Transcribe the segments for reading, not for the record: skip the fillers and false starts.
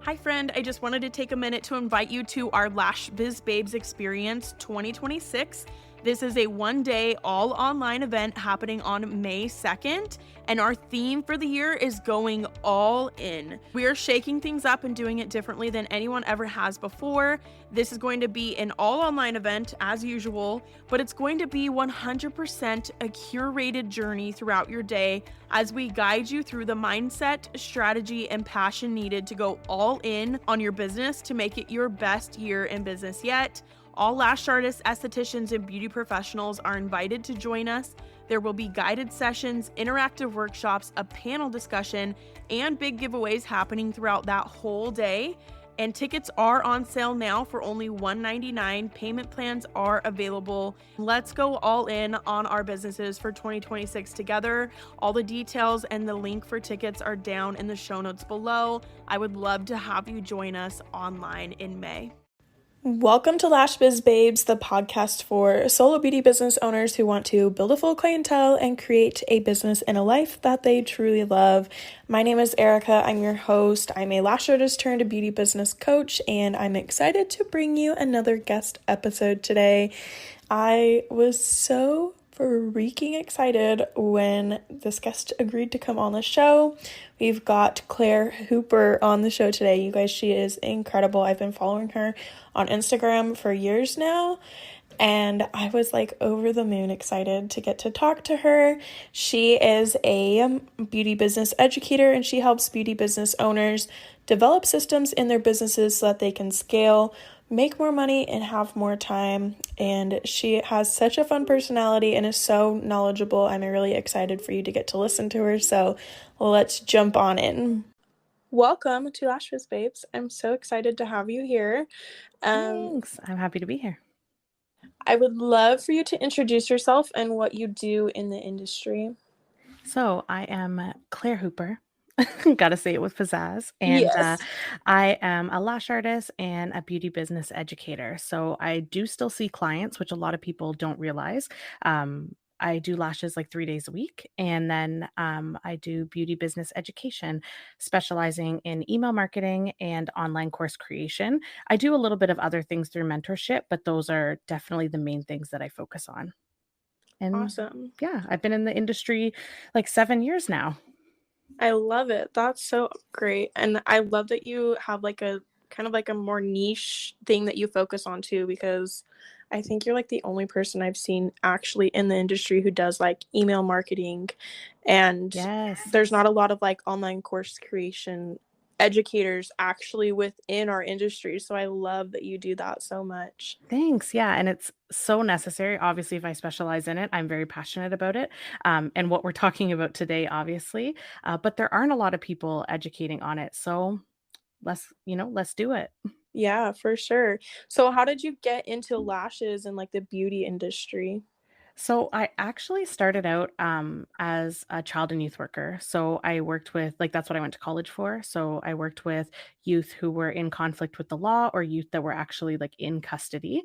Hi friend, I just wanted to take a minute to invite you to our Lash Biz Babes Experience 2026. This is a one-day all online event happening on May 2nd, and our theme for the year is going all in. We are shaking things up and doing it differently than anyone ever has before. This is going to be an all online event as usual, but it's going to be 100% a curated journey throughout your day as we guide you through the mindset, strategy, and passion needed to go all in on your business to make it your best year in business yet. All lash artists, estheticians, and beauty professionals are invited to join us. There will be guided sessions, interactive workshops, a panel discussion, and big giveaways happening throughout that whole day. And tickets are on sale now for only $199. Payment plans are available. Let's go all in on our businesses for 2026 together. All the details and the link for tickets are down in the show notes below. I would love to have you join us online in May. Welcome to Lash Biz Babes, the podcast for solo beauty business owners who want to build a full clientele and create a business and a life that they truly love. My name is Erica. I'm your host. I'm a lash artist turned beauty business coach, and I'm excited to bring you another guest episode today. I was so freaking excited when this guest agreed to come on the show. We've got Claire Hooper on the show today. You guys, she is incredible. I've been following her on Instagram for years now, and I was like over the moon excited to get to talk to her. She is a beauty business educator, and she helps beauty business owners develop systems in their businesses so that they can scale, make more money, and have more time. And she has such a fun personality and is so knowledgeable. I'm really excited for you to get to listen to her. So let's jump on in. Welcome to Lash Biz Babes. I'm so excited to have you here. Thanks. I'm happy to be here. I would love for you to introduce yourself and what you do in the industry. So I am Claire Hooper. Gotta say it with pizzazz. And Yes. I am a lash artist and a beauty business educator. So I do still see clients, which a lot of people don't realize. I do lashes like 3 days a week. And then I do beauty business education, specializing in email marketing and online course creation. I do a little bit of other things through mentorship, but those are definitely the main things that I focus on. And Awesome. yeah, I've been in the industry like 7 years now. I love it. That's so great. And I love that you have like a kind of like a more niche thing that you focus on too, because I think you're like the only person I've seen actually in the industry who does like email marketing. And Yes. there's not a lot of like online course creation educators actually within our industry. So I love that you do that so much. Thanks. Yeah. And it's so necessary. Obviously, if I specialize in it, I'm very passionate about it. And what we're talking about today, obviously. But there aren't a lot of people educating on it. So let's do it. Yeah, for sure. So how did you get into lashes and like the beauty industry? So I actually started out as a child and youth worker. So I worked with, like, that's what I went to college for. So I worked with youth who were in conflict with the law or youth that were actually like in custody.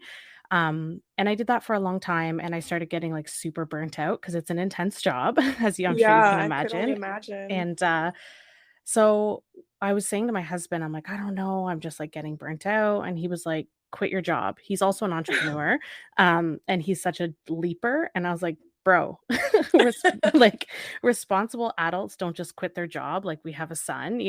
And I did that for a long time, and I started getting like super burnt out because it's an intense job, as I'm sure you Yeah, can I could only imagine. imagine. And so I was saying to my husband, I'm like, I don't know, I'm just like getting burnt out. And he was like, quit your job. He's also an entrepreneur. And he's such a leaper. And I was like, bro, like responsible adults don't just quit their job. Like, we have a son.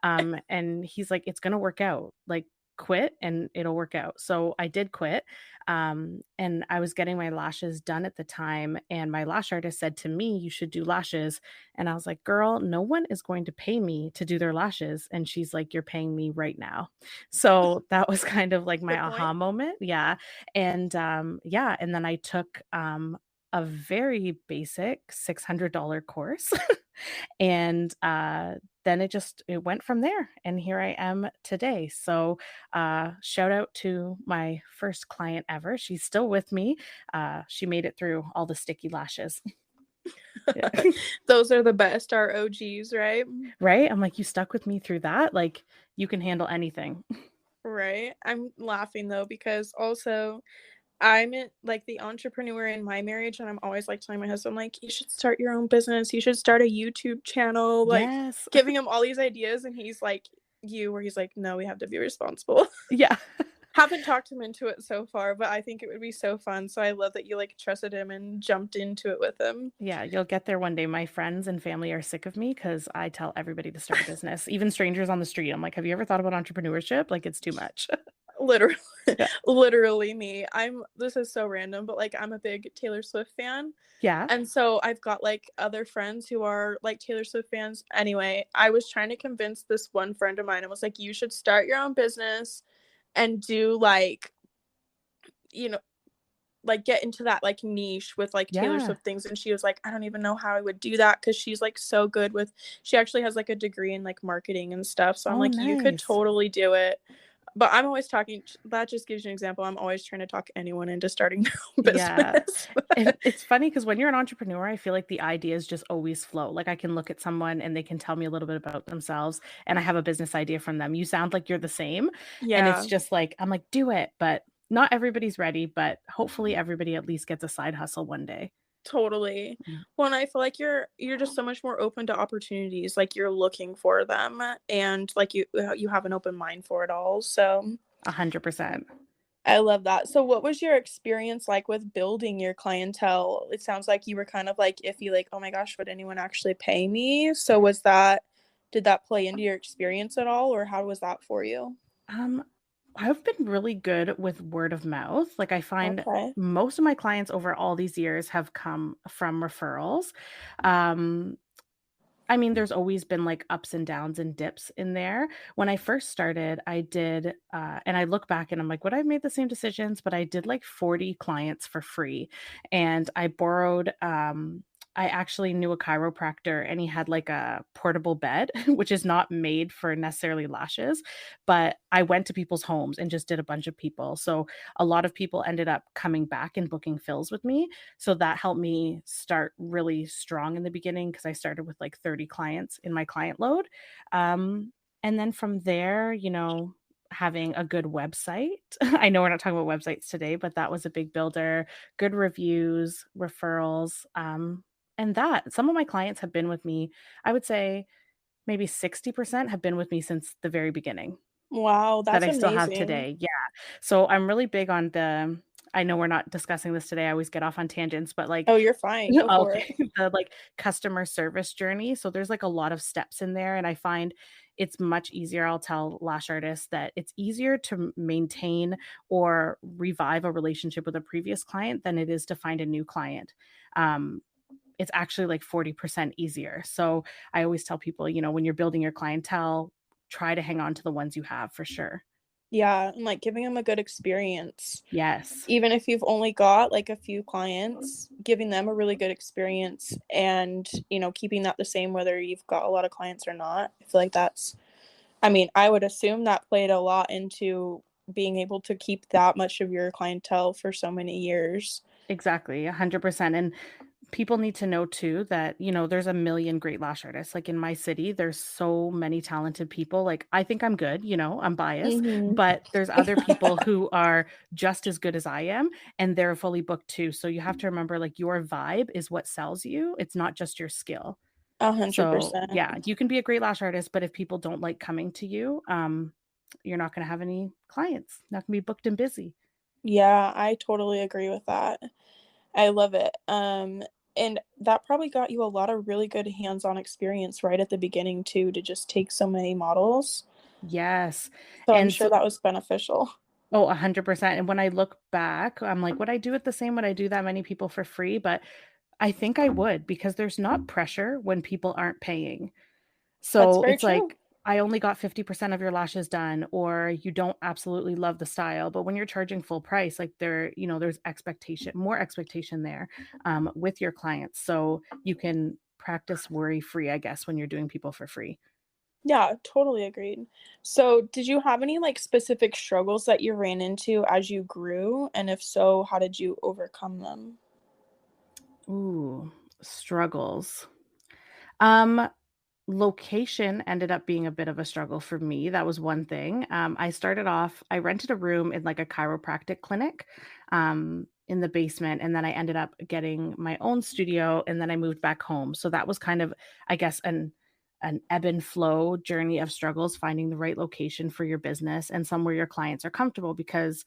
And he's like, it's gonna work out. Like, quit and it'll work out. So I did quit. And I was getting my lashes done at the time. And my lash artist said to me, you should do lashes. And I was like, girl, no one is going to pay me to do their lashes. And she's like, you're paying me right now. So that was kind of like my Good aha point. moment. Yeah. And yeah. And then I took a very basic $600 course. And then it went from there. And here I am today. So shout out to my first client ever. She's still with me. She made it through all the sticky lashes. Yeah. Those are the best, our OGs, right? Right? I'm like, you stuck with me through that? Like, you can handle anything. Right. I'm laughing though because also I'm like the entrepreneur in my marriage, and I'm always like telling my husband, like, you should start your own business. You should start a YouTube channel, like Yes. giving him all these ideas, and he's like, you where he's like, "No, we have to be responsible." Yeah. Haven't talked him into it so far, but I think it would be so fun, so I love that you, like, trusted him and jumped into it with him. Yeah, you'll get there one day. My friends and family are sick of me because I tell everybody to start a business, even strangers on the street. I'm like, "Have you ever thought about entrepreneurship?" Like, it's too much. Literally Yeah. literally me. I'm this is so random, but, like, I'm a big Taylor Swift fan, Yeah. and so I've got, like, other friends who are, like, Taylor Swift fans. Anyway, I was trying to convince this one friend of mine and was like, "You should start your own business and do, like, you know, like, get into that, like, niche with, like, Taylor Yeah. Swift things," and she was like, "I don't even know how I would do that because she's, like, so good with" she actually has, like, a degree in, like, marketing and stuff, so I'm Oh, like, "You could nice. totally do it." But I'm always talking that just gives you an example, I'm always trying to talk anyone into starting their own Yeah. business. And it's funny because when you're an entrepreneur, I feel like the ideas just always flow. Like, I can look at someone and they can tell me a little bit about themselves, and I have a business idea from them. You sound like you're the same, and it's Yeah, just like, I'm like, "Do it," but not everybody's ready, but hopefully everybody at least gets a side hustle one day. totally. Mm, Well, and I feel like you're just so much more open to opportunities, like, you're looking for them, and, like, you have an open mind for it all, so 100%. I love that. So what was your experience like with building your clientele? It sounds like you were kind of like iffy, like, "Oh my gosh, would anyone actually pay me?" So was that did that play into your experience at all, or how was that for you? Um, I've been really good with word of mouth. Like, I find Okay. most of my clients over all these years have come from referrals. Um, I mean, there's always been, like, ups and downs and dips in there. When I first started, I did, and I look back and I'm like, "Would I have made the same decisions?" But I did, like, 40 clients for free, and I borrowed, I actually knew a chiropractor, and he had, like, a portable bed, which is not made for necessarily lashes, but I went to people's homes and just did a bunch of people. So, a lot of people ended up coming back and booking fills with me, so that helped me start really strong in the beginning because I started with like 30 clients in my client load. Um, and then from there, having a good website. I know we're not talking about websites today, but that was a big builder, good reviews, referrals. And that some of my clients have been with me, I would say maybe 60% have been with me since the very beginning Wow, that that's I still have amazing. today. Yeah. So I'm really big on I know we're not discussing this today. I always get off on tangents, but like Oh, you're fine. Go for it. okay, the, like, customer service journey, so there's, like, a lot of steps in there, and I find it's much easier. I'll tell lash artists that it's easier to maintain or revive a relationship with a previous client than it is to find a new client. Um, it's actually, like, 40% easier, so I always tell people, when you're building your clientele, try to hang on to the ones you have for sure. Yeah, and, like, giving them a good experience. Yes, Even if you've only got, like, a few clients, giving them a really good experience and, keeping that the same whether you've got a lot of clients or not. I feel like that's I mean, I would assume that played a lot into being able to keep that much of your clientele for so many years. exactly, 100%, and people need to know too that, there's a million great lash artists. Like in my city, there's so many talented people. Like I think I'm good, I'm biased, Mhm. but there's other people who are just as good as I am and they're fully booked too. So you have to remember like your vibe is what sells you. It's not just your skill. So, 100%. yeah, you can be a great lash artist, but if people don't like coming to you, you're not going to have any clients. Not going to be booked and busy. Yeah, I totally agree with that. I love it. And that probably got you a lot of really good hands-on experience right at the beginning too, to just take so many models. Yes. So I'm And sure so that was beneficial. Oh, 100%, and when I look back, I'm like, "Would I do it the same? Would I do that many people for free?" But I think I would because there's not pressure when people aren't paying. That's So, very it's true. like, I only got 50% of your lashes done, or you don't absolutely love the style, but when you're charging full price, like, there's more expectation there, with your clients, so you can practice worry-free, I guess, when you're doing people for free. Yeah, totally agreed. So, did you have any, like, specific struggles that you ran into as you grew? And if so, how did you overcome them? Ooh, struggles. Um Location ended up being a bit of a struggle for me, that was one thing. I rented a room in, like, a chiropractic clinic, in the basement, and then I ended up getting my own studio, and then I moved back home, so that was kind of, I guess, an ebb and flow journey of struggles, finding the right location for your business and somewhere your clients are comfortable, because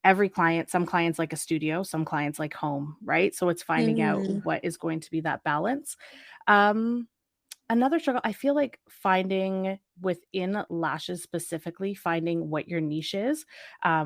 every client, some clients like a studio, some clients like home, right? So it's finding out Mhm. what is going to be that balance. Um, Another struggle, I feel like finding within lashes specifically, finding what your niche is. Are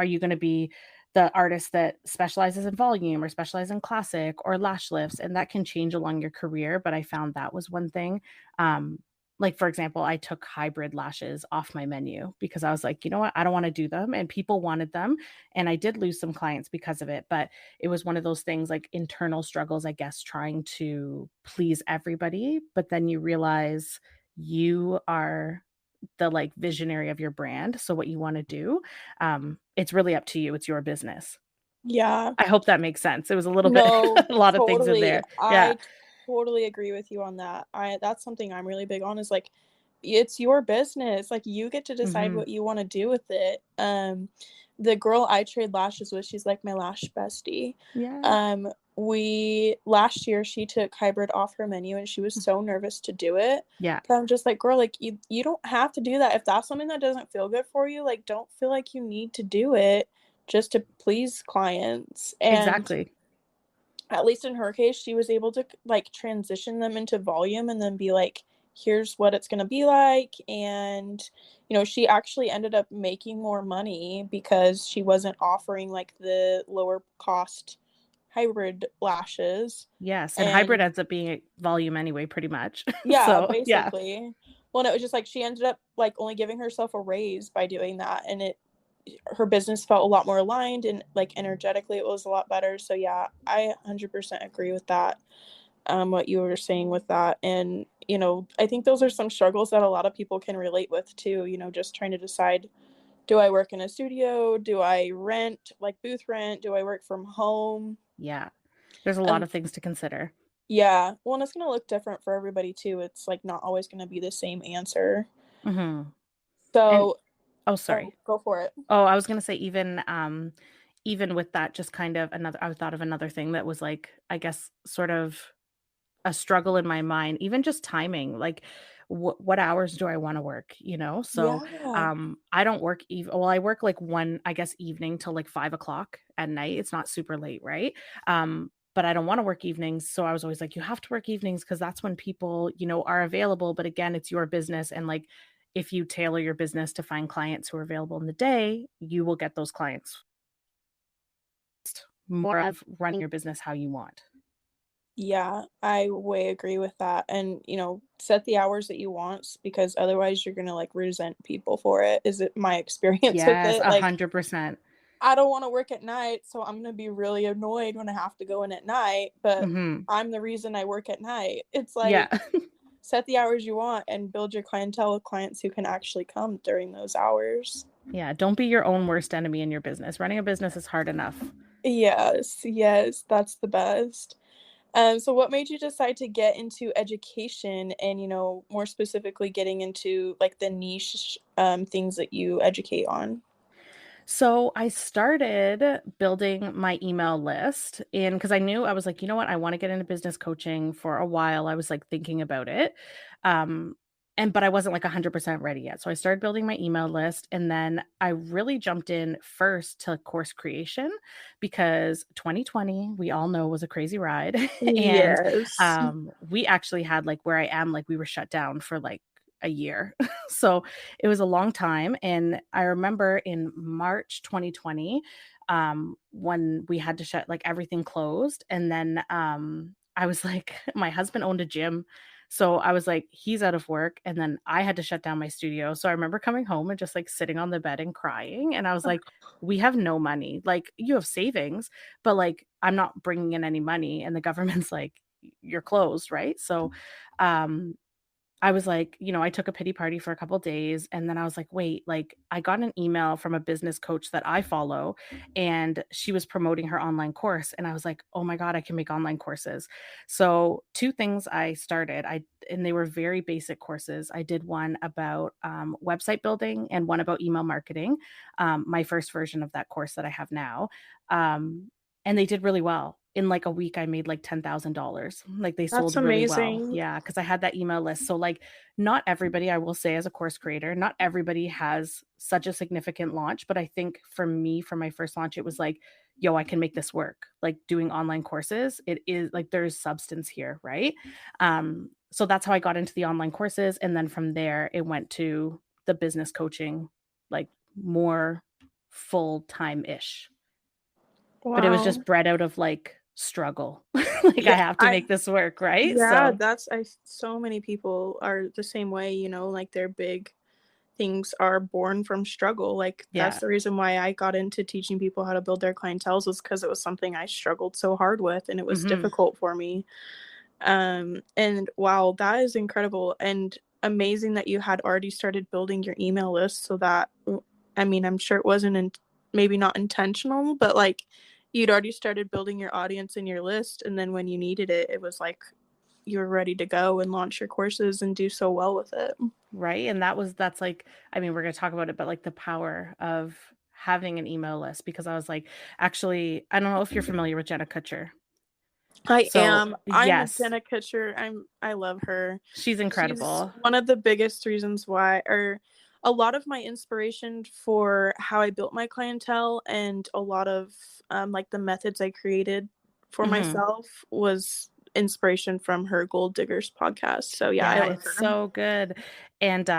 you gonna be the artist that specializes in volume or specialize in classic or lash lifts? And that can change along your career, but I found that was one thing. Um, like, for example, I took hybrid lashes off my menu because I was like, "You know what? I don't wanna do them," and people wanted them, and I did lose some clients because of it, but it was one of those things, like internal struggles, I guess, trying to please everybody, but then you realize you are the, like, visionary of your brand, so what you wanna do, it's really up to you, it's your business. Yeah. I hope that makes sense. It was a little bit No, a lot of things in totally. there. Yeah. I totally agree with you on that. I That's something I'm really big on is, like, it's your business, like, you get to decide Mhm. what you wanna do with it. The girl I trade lashes with, she's, like, my lash bestie. Yeah. We last year, she took hybrid off her menu, and she was so nervous to do it, Yeah, but I'm just like, "Girl, like, you don't have to do that. If that's something that doesn't feel good for you, like, don't feel like you need to do it just to please clients." And exactly. at least in her case, she was able to, like, transition them into volume and then be like, "Here's what it's gonna be like," and, she actually ended up making more money because she wasn't offering, like, the lower cost hybrid lashes, Yes, and hybrid and ends up being a volume anyway, pretty much. yeah, So, yeah. basically. Well, no, it was just, like, she ended up, like, only giving herself a raise by doing that, and her business felt a lot more aligned and, like, energetically, it was a lot better, so, yeah, I 100% agree with that, what you were saying with that, and, I think those are some struggles that a lot of people can relate with too, just trying to decide, "Do I work in a studio? Do I rent, like, booth rent? Do I work from home?" Yeah. There's a lot And of things to consider. yeah, well, and it's gonna look different for everybody too, it's, like, not always gonna be the same answer. Mhm. And So oh, oh, sorry. go for it. Oh, I was gonna say even with that, just kind of another I thought of another thing that was, like, I guess, sort of a struggle in my mind, even just timing, like, what hours do I wanna work, you know? So, Yeah. I don't work I work, like, 1, I guess, evening till, like, 5 o'clock at night, it's not super late, right? But I don't wanna work evenings, so I was always like, "You have to work evenings because that's when people, are available," but again, it's your business, and, like, if you tailor your business to find clients who are available in the day, you will get those clients. More of running your business how you want. Yeah, I way agree with that, and, set the hours that you want because otherwise you're gonna, like, resent people for it, is it my experience with Yes, it, like, 100%. I don't wanna work at night, so I'm gonna be really annoyed when I have to go in at night, but Mhm. I'm the reason I work at night. It's Yeah. like, set the hours you want and build your clientele with clients who can actually come during those hours. Yeah, don't be your own worst enemy in your business. Running a business is hard enough. Yes, yes, that's the best. So what made you decide to get into education and, more specifically getting into, like, the niche, things that you educate on? So I started building my email list, and because I knew, I was like, you know what, I want to get into business coaching for a while. I was like thinking about it. Um, but I wasn't like 100% ready yet. So I started building my email list, and then I really jumped in first to course creation because 2020, we all know, was a crazy ride. And Yes. we actually had, like, where I am, like, we were shut down for like a year. So it was a long time, and I remember in March 2020, when we had to shut, like, everything closed, and then, I was like my husband owned a gym, so I was like, he's out of work, and then I had to shut down my studio, so I remember coming home and just, like, sitting on the bed and crying, and I was like, "We have no money." Like, you have savings, but, like, I'm not bringing in any money, and the government's like, "You're closed," right? So, um I was like, I took a pity party for a couple days, and then I was like, "Wait," like, I got an email from a business coach that I follow, and she was promoting her online course, and I was like, "Oh my god, I can make online courses." So, 2 things I started, and they were very basic courses. I did one about, website building and one about email marketing, my first version of that course that I have now, um, and they did really well. in like a week I made like $10,000. Like they That's sold really well. amazing. Yeah, because I had that email list. So like not everybody, I will say as a course creator, not everybody has such a significant launch, but I think for me, for my first launch, it was like, yo, I can make this work. Like doing online courses, it is like there's substance here, right? So that's how I got into the online courses. And then from there, it went to the business coaching, like more full time ish. But it was Wow. just bred out of like struggle. Like I Yeah, have to make this work, right? yeah, So, that's I so many people are the same way, you know, like their big things are born from struggle. Like that's yeah. the reason why I got into teaching people how to build their clientels, was because it was something I struggled so hard with and it was Mhm. difficult for me. And wow, that is incredible and amazing that you had already started building your email list so that, I mean, I'm sure it wasn't maybe not intentional, but like you'd already started building your audience and your list, and then when you needed it, it was like you were ready to go and launch your courses and do so well with it. Right? And that's like, I mean, we're gonna talk about it, but like the power of having an email list because I was like, actually, I don't know if you're familiar with Jenna Kutcher. I So, am. I'm a yes, Jenna Kutcher. I love her. she's She's incredible. one of the biggest reasons why, or a lot of my inspiration for how I built my clientele and a lot of like the methods I created for Mhm. myself was inspiration from her Gold Diggers podcast. So yeah, I Yeah, love it's her. so good. And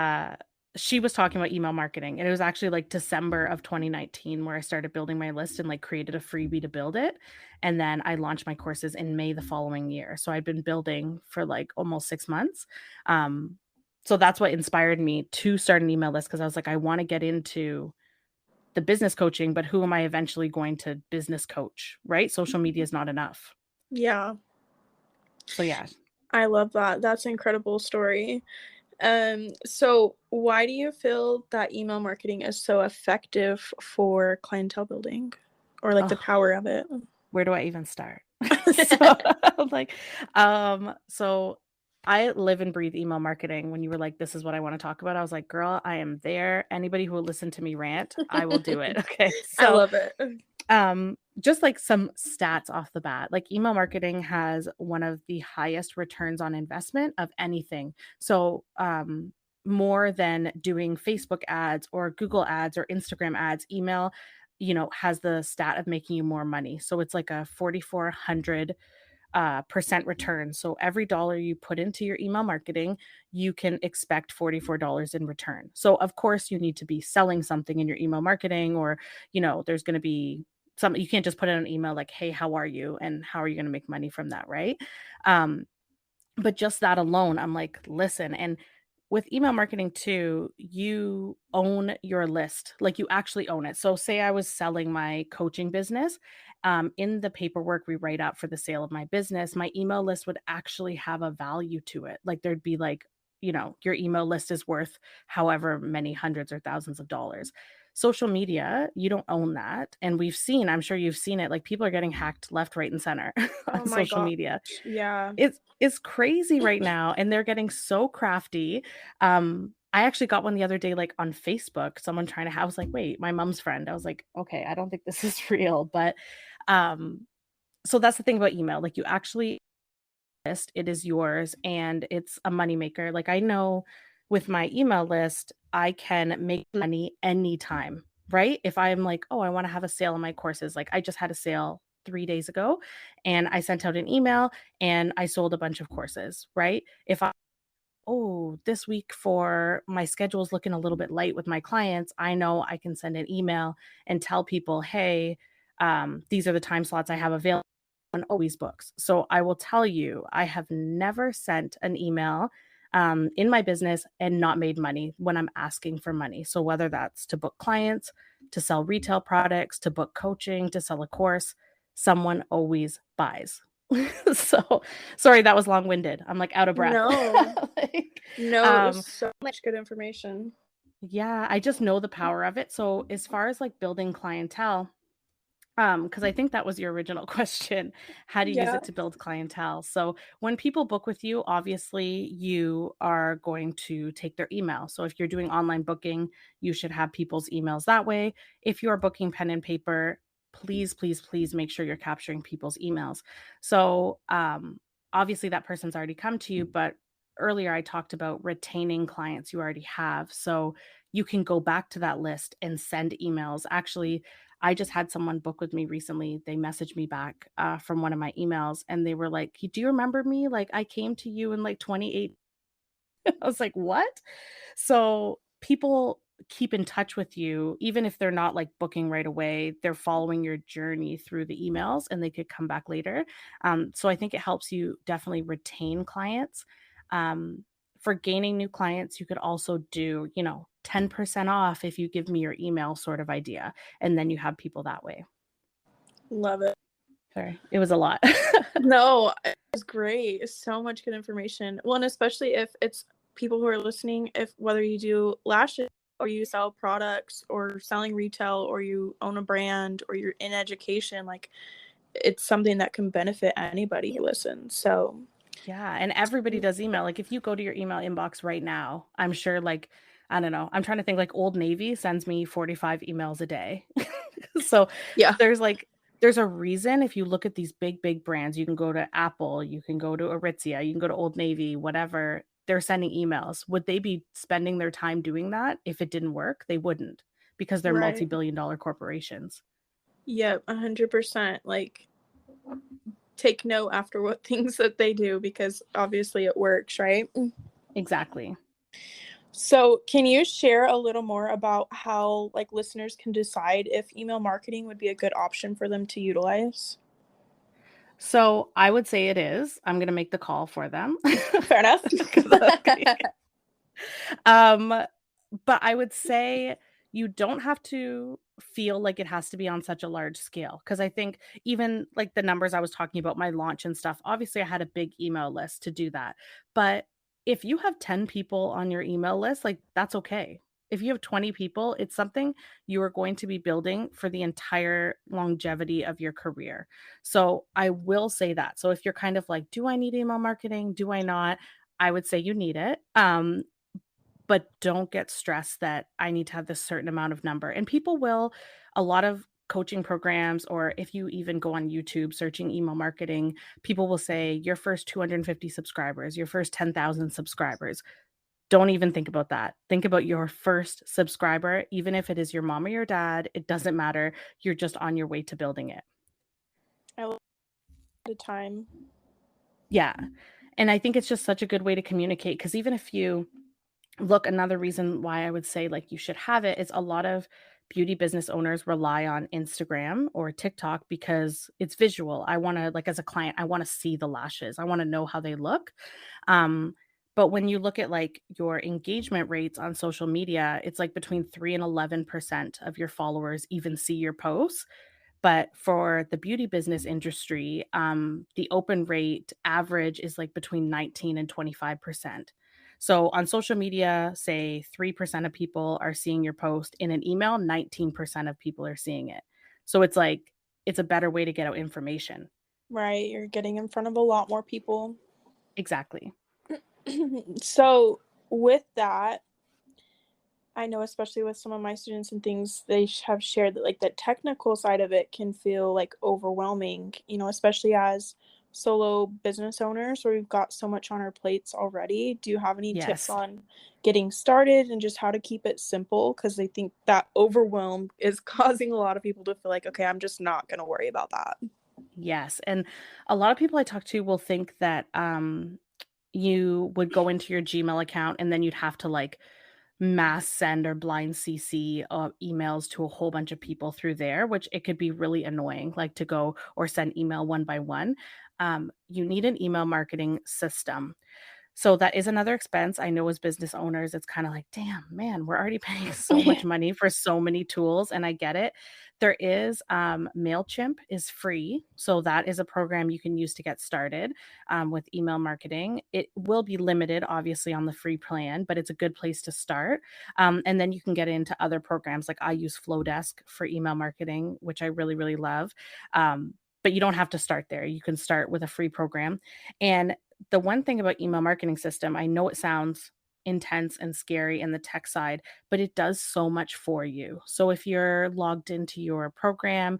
she was talking about email marketing. And it was actually like December of 2019 where I started building my list and like created a freebie to build it. And then I launched my courses in May the following year. So I'd been building for like almost 6 months. Um, so that's what inspired me to start an email list because I was like, I want to get into the business coaching, but who am I eventually going to business coach? Right? Social media is not enough. Yeah, So yeah. I love that. That's an incredible story. So why do you feel that email marketing is so effective for clientele building, or like the Oh, power of it? where do I even start? So I'm like, so I live and breathe email marketing. When you were like, this is what I want to talk about, I was like, girl, I am there. Anybody who will listen to me rant, I will do it. Okay. I So love it. just like some stats off the bat, like email marketing has one of the highest returns on investment of anything. So more than doing Facebook ads or Google ads or Instagram ads, email, has the stat of making you more money. So it's like a 4,400 percent return. So every dollar you put into your email marketing, you can expect $44 in return. So of course you need to be selling something in your email marketing, or there's going to be some, you can't just put in an email like, hey, how are you? And how are you going to make money from that? Right. Um, but just that alone, I'm like, listen, and with email marketing too, you own your list. Like you actually own it. So say I was selling my coaching business, in the paperwork we write up for the sale of my business, my email list would actually have a value to it. Like there'd be like, your email list is worth however many hundreds or thousands of dollars. Social media, you don't own that. And we've seen, I'm sure you've seen it, like people are getting hacked left, right, and center Oh on my social gosh. media. Yeah. It's crazy right now, and they're getting so crafty. I actually got one the other day, like, on Facebook, someone trying to I was like, "Wait, my mom's friend." I was like, "Okay, I don't think this is real," but, um, so that's the thing about email, like, you actually list, it is yours, and it's a moneymaker. Like, I know with my email list, I can make money anytime, right? If I'm like, "Oh, I wanna have a sale on my courses," like, I just had a sale 3 days ago, and I sent out an email, and I sold a bunch of courses, right? If I oh, this week for my schedule is looking a little bit light with my clients, I know I can send an email and tell people, hey, these are the time slots I have available and always books. So I will tell you, I have never sent an email in my business and not made money when I'm asking for money. So whether that's to book clients, to sell retail products, to book coaching, to sell a course, someone always buys. So sorry, that was long-winded. I'm like out of breath. No. Like, No, it was um, so much good information. yeah, I just know the power of it. So as far as like building clientele, because I think that was your original question, how do you use Yeah. it to build clientele? So when people book with you, obviously you are going to take their email. So if you're doing online booking, you should have people's emails that way. If you're booking pen and paper, please, please, please make sure you're capturing people's emails. So, obviously that person's already come to you, but earlier I talked about retaining clients you already have. So you can go back to that list and send emails. Actually, I just had someone book with me recently. They messaged me back from one of my emails and they were like, "Do you remember me? Like, I came to you in like 28." I was like, "What?" So people keep in touch with you, even if they're not like booking right away, they're following your journey through the emails and they could come back later. So I think it helps you definitely retain clients. Um, for gaining new clients, you could also do, 10% off if you give me your email sort of idea. And then you have people that way. Love it. Sorry, it was a lot. No, it was great. So much good information. Well, and especially if it's people who are listening, if whether you do lashes or you sell products or selling retail or you own a brand or you're in education, like it's something that can benefit anybody who listens. So Yeah, and everybody does email. Like if you go to your email inbox right now, I'm sure like I don't know. I'm trying to think like Old Navy sends me 45 emails a day. So yeah, there's a reason if you look at these big brands, you can go to Apple, you can go to Aritzia, you can go to Old Navy, whatever. They're sending emails. Would they be spending their time doing that if it didn't work? They wouldn't because they're right. multi-billion-dollar corporations. Yep, 100%. Like take note after what things that they do because obviously it works, right? Exactly. So, can you share a little more about how like listeners can decide if email marketing would be a good option for them to utilize? So I would say it is. I'm going to make the call for them. Fair enough. 'Cause um, but I would say you don't have to feel like it has to be on such a large scale. Because I think even like the numbers I was talking about, my launch and stuff, obviously I had a big email list to do that. But if you have 10 people on your email list, like that's okay. If you have 20 people, it's something you are going to be building for the entire longevity of your career. So I will say that. So if you're kind of like, do I need email marketing? Do I not? I would say you need it. But don't get stressed that I need to have this certain amount of number. And people will, a lot of coaching programs, or if you even go on YouTube searching email marketing, people will say your first 250 subscribers, your first 10,000 subscribers. Don't even think about that. Think about your first subscriber, even if it is your mom or your dad, it doesn't matter. You're just on your way to building it. I love the time. Yeah. And I think it's just such a good way to communicate because even if you look, another reason why I would say like you should have it is a lot of beauty business owners rely on Instagram or TikTok because it's visual. I want to like as a client, I want to see the lashes. I want to know how they look. Um but when you look at like your engagement rates on social media, it's like between 3 and 11% of your followers even see your posts. But for the beauty business industry, the open rate average is like between 19 and 25%. So on social media, say 3% of people are seeing your post. In an email, 19% of people are seeing it. So it's like, it's a better way to get out information. Right, you're getting in front of a lot more people. Exactly. So, with that, I know especially with some of my students and things, they have shared that like the technical side of it can feel like overwhelming, especially as solo business owners where we've got so much on our plates already. Do you have any tips Yes. on getting started and just how to keep it simple? Because I think that overwhelm is causing a lot of people to feel like, okay, I'm just not going to worry about that. Yes. And a lot of people I talk to will think that you would go into your Gmail account and then you'd have to like mass send or blind CC emails to a whole bunch of people through there, which it could be really annoying, like to go or send email one by one. You need an email marketing system. So that is another expense. I know as business owners, it's kind of like, damn, man, we're already paying so much money for so many tools, and I get it. There is MailChimp is free. So that is a program you can use to get started with email marketing. It will be limited, obviously, on the free plan, but it's a good place to start. And then you can get into other programs. Like I use Flowdesk for email marketing, which I really, really love. But you don't have to start there. You can start with a free program. And the one thing about email marketing system, I know it sounds intense and scary in the tech side, but it does so much for you. So if you're logged into your program,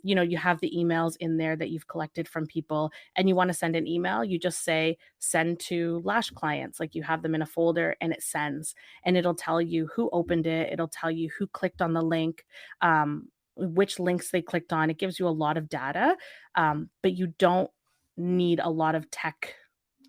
you have the emails in there that you've collected from people and you want to send an email, you just say send to Lash clients. Like you have them in a folder and it sends, and it'll tell you who opened it. It'll tell you who clicked on the link, which links they clicked on. It gives you a lot of data, but you don't need a lot of tech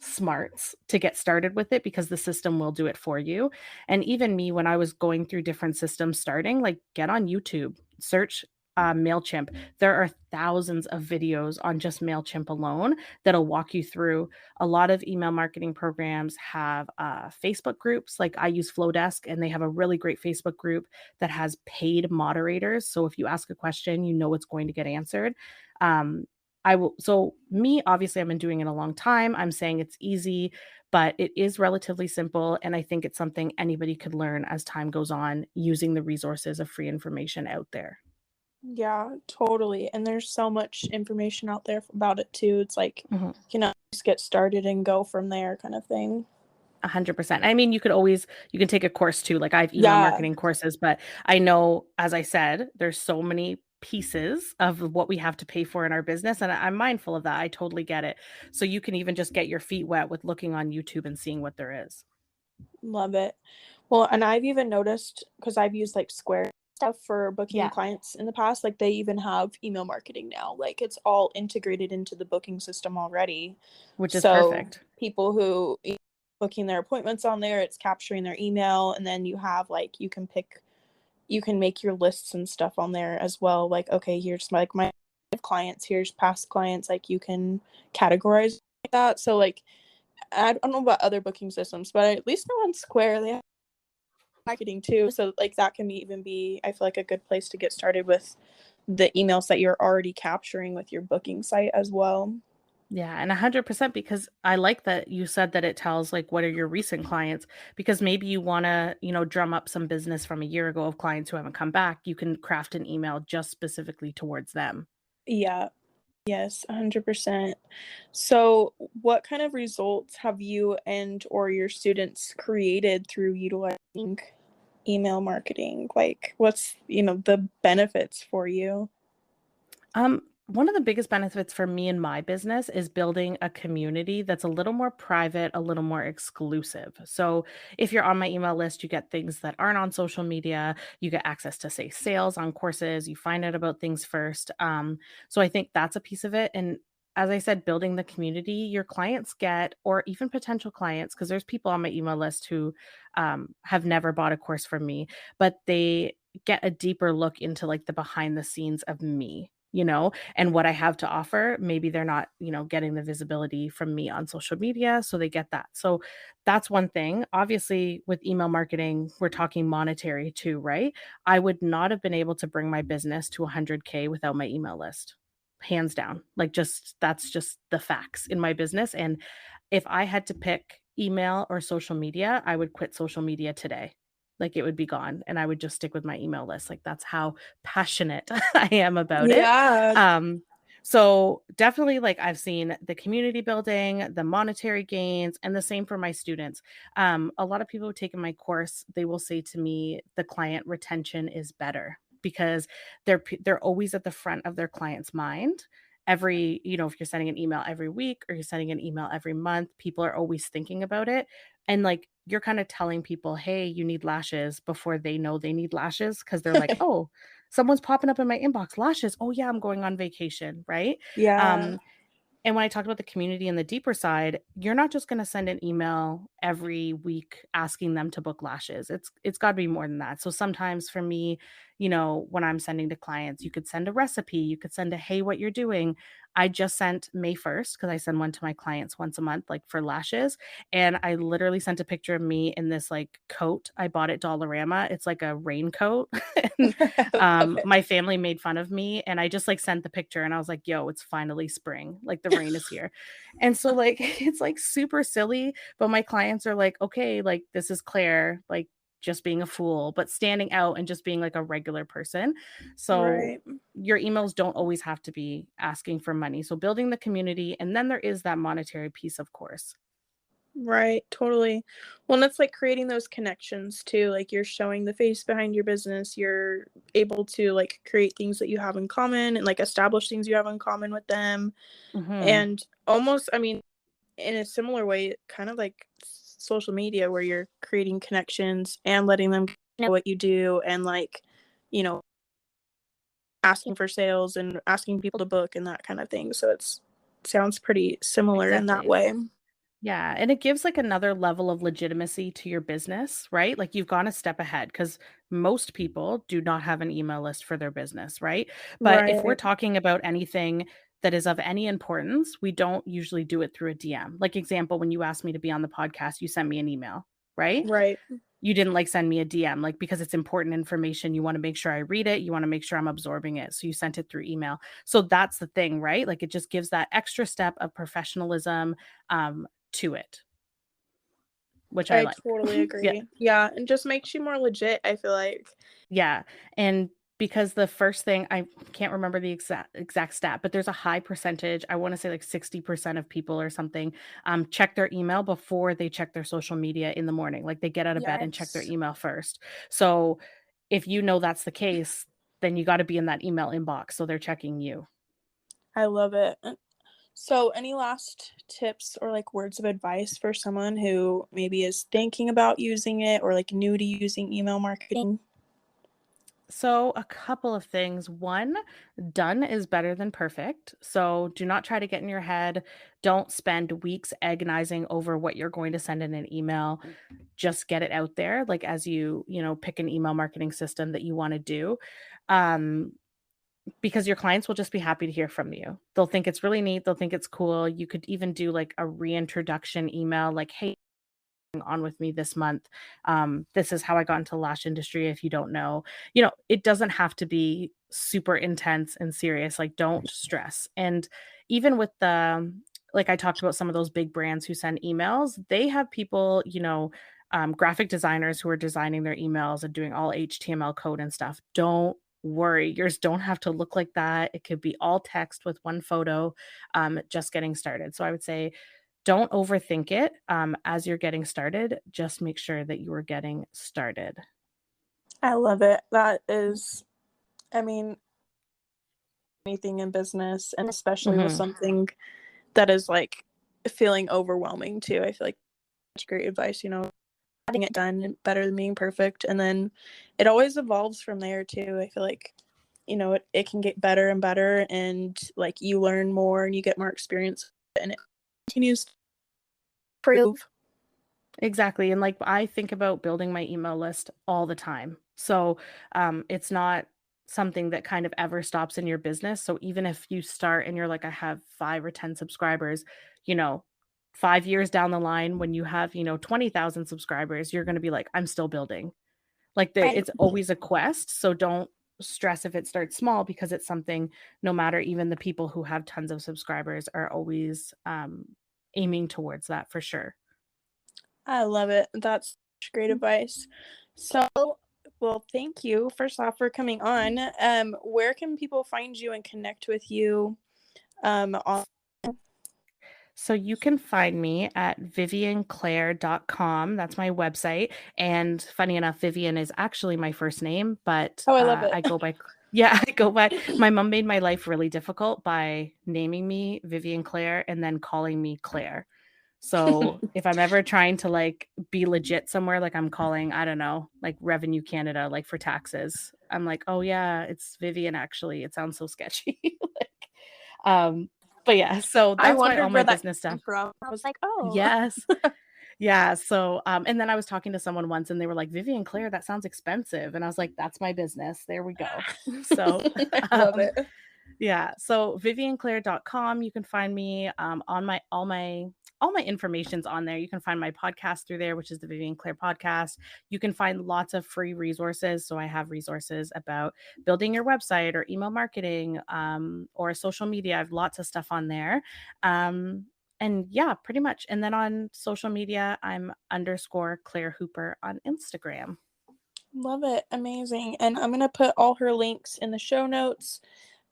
smarts to get started with it because the system will do it for you. And even me, when I was going through different systems starting, like get on YouTube, search MailChimp. There are thousands of videos on just MailChimp alone that'll walk you through. A lot of email marketing programs have Facebook groups. Like I use Flowdesk, and they have a really great Facebook group that has paid moderators. So if you ask a question, you know it's going to get answered. Obviously, I've been doing it a long time. I'm saying it's easy, but it is relatively simple. And I think it's something anybody could learn as time goes on using the resources of free information out there. Yeah, totally. And there's so much information out there about it too. It's like, just get started and go from there kind of thing. 100%. I mean, you can take a course too. Like I have email marketing courses, but I know, as I said, there's so many pieces of what we have to pay for in our business. And I'm mindful of that. I totally get it. So you can even just get your feet wet with looking on YouTube and seeing what there is. Love it. Well, and I've even noticed, because I've used like Square stuff for booking clients in the past, like they even have email marketing now. Like it's all integrated into the booking system already. Which is perfect. People who booking their appointments on there, it's capturing their email, and then you have like you can make your lists and stuff on there as well. Like, okay, here's like my clients, here's past clients, like you can categorize like that. So like I don't know about other booking systems, but at least on Square they have marketing too. So like that can even be, I feel like, a good place to get started with the emails that you're already capturing with your booking site as well. Yeah, and 100%, because I like that you said that it tells like what are your recent clients, because maybe you want to, drum up some business from a year ago of clients who haven't come back. You can craft an email just specifically towards them. Yeah. Yes, 100%. So what kind of results have you and or your students created through utilizing email marketing? Like what's, the benefits for you? One of the biggest benefits for me and my business is building a community that's a little more private, a little more exclusive. So if you're on my email list, you get things that aren't on social media. You get access to, say, sales on courses. You find out about things first. So I think that's a piece of it. And as I said, building the community, your clients get, or even potential clients, because there's people on my email list who have never bought a course from me, but they get a deeper look into like the behind the scenes of me, and what I have to offer. Maybe they're not, getting the visibility from me on social media, so they get that. So that's one thing. Obviously, with email marketing, we're talking monetary too, right? I would not have been able to bring my business to 100K without my email list. Hands down. Like that's just the facts in my business. And if I had to pick email or social media, I would quit social media today. Like it would be gone and I would just stick with my email list. Like that's how passionate I am about it. So definitely, like, I've seen the community building, the monetary gains, and the same for my students. A lot of people who take my course, they will say to me, the client retention is better because they're always at the front of their client's mind. If you're sending an email every week or you're sending an email every month, people are always thinking about it. And like you're kind of telling people, hey, you need lashes before they know they need lashes, because they're like, oh, someone's popping up in my inbox, lashes. Oh yeah, I'm going on vacation, right? Yeah. And when I talked about the community and the deeper side, you're not just going to send an email every week asking them to book lashes. It's got to be more than that. So sometimes for me, when I'm sending to clients, you could send a recipe, you could send a hey, what you're doing. I just sent May 1st because I send one to my clients once a month, like for lashes. And I literally sent a picture of me in this like coat I bought at Dollarama. It's like a raincoat. And my family made fun of me, and I just like sent the picture and I was like, yo, it's finally spring. Like the rain is here. And so like it's like super silly, but my clients are like, okay, like this is Claire, like just being a fool, but standing out and just being like a regular person. So your emails don't always have to be asking for money. So building the community, and then there is that monetary piece, of course. Right, totally. Well, and it's like creating those connections too. Like you're showing the face behind your business. You're able to like create things that you have in common and like establish things you have in common with them. Mm-hmm. And almost, I mean, in a similar way, kind of like social media where you're creating connections and letting them know what you do and like, you know, asking for sales and asking people to book and that kind of thing. So it's sounds pretty similar in that Exactly. way. Yeah, and it gives like another level of legitimacy to your business, right? Like you've gone a step ahead because most people do not have an email list for their business, right? But if we're Right. talking about anything that is of any importance, we don't usually do it through a DM. Like example, when you asked me to be on the podcast, you sent me an email, right? Right. You didn't like send me a DM, like because it's important information. You want to make sure I read it. You want to make sure I'm absorbing it. So you sent it through email. So that's the thing, right? Like it just gives that extra step of professionalism to it, which I I like. totally Yeah. agree. Yeah, and just makes you more legit, I feel like. Yeah. And because the first thing I can't remember the exact stat, but there's a high percentage, I want to say like 60% of people or something, check their email before they check their social media in the morning. Like they get out of bed and check their Yes. email first. So if you know that's the case, then you got to be in that email inbox so they're checking you. I love it. So, any last tips or like words of advice for someone who maybe is thinking about using it or like new to using email marketing? So, a couple of things. One, done is better than perfect. So, do not try to get in your head. Don't spend weeks agonizing over what you're going to send in an email. Just get it out there, like as pick an email marketing system that you want to do. Um, because your clients will just be happy to hear from you. They'll think it's really neat. They'll think it's cool. You could even do like a reintroduction email, like, hey, on with me this month. This is how I got into the lash industry. If you don't know, it doesn't have to be super intense and serious. Like, don't stress. And even with like I talked about some of those big brands who send emails, they have people, graphic designers who are designing their emails and doing all HTML code and stuff. Don't worry. Yours don't have to look like that. It could be all text with one photo, just getting started. So I would say don't overthink it, as you're getting started. Just make sure that you are getting started. I love it. That is, I mean, anything in business and especially with Mhm. something that is like feeling overwhelming too. I feel like such great advice, getting it done better than being perfect. And then it always evolves from there too. I feel like, it can get better and better and like you learn more and you get more experience and it continues to improve. Exactly, and, like, I think about building my email list all the time. So, it's not something that kind of ever stops in your business. So even if you start and you're like, "I have 5 or 10 subscribers," you know, 5 years down the line when you have, 20,000 subscribers, you're gonna be like, "I'm still building." Like, Right. it's always a quest, so don't stress if it starts small because it's something no matter even the people who have tons of subscribers are always, aiming towards that for sure. I love it. That's great advice. So, well, thank you first off for coming on. Where can people find you and connect with you? On So you can find me at vivianclaire.com. That's my website. And funny enough, Vivian is actually my first name, but Oh, I love it. I go by, yeah, I go by, my mom made my life really difficult by naming me Vivian Claire and then calling me Claire. So if I'm ever trying to like be legit somewhere, like I'm calling, I don't know, like Revenue Canada, like for taxes, I'm like, oh yeah, it's Vivian actually. It sounds so sketchy. Like, um, but yeah, so I that's why all wondered my where that business came stuff. from. I was like, oh, Yes. Yeah. So, and then I was talking to someone once and they were like, Vivian Claire, that sounds expensive. And I was like, that's my business. There we go. So, I love um, it. yeah. So vivianclaire.com. You can find me on my all my information's on there. You can find my podcast through there, which is the Vivian Claire podcast. You can find lots of free resources. So I have resources about building your website or email marketing, or social media. I have lots of stuff on there. And yeah, pretty much. And then on social media, I'm underscore Claire Hooper on Instagram. Love it. Amazing. And I'm going to put all her links in the show notes,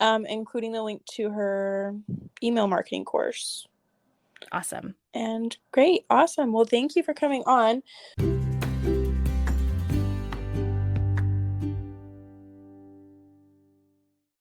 including the link to her email marketing course. Awesome. And great. Awesome. Well, thank you for coming on.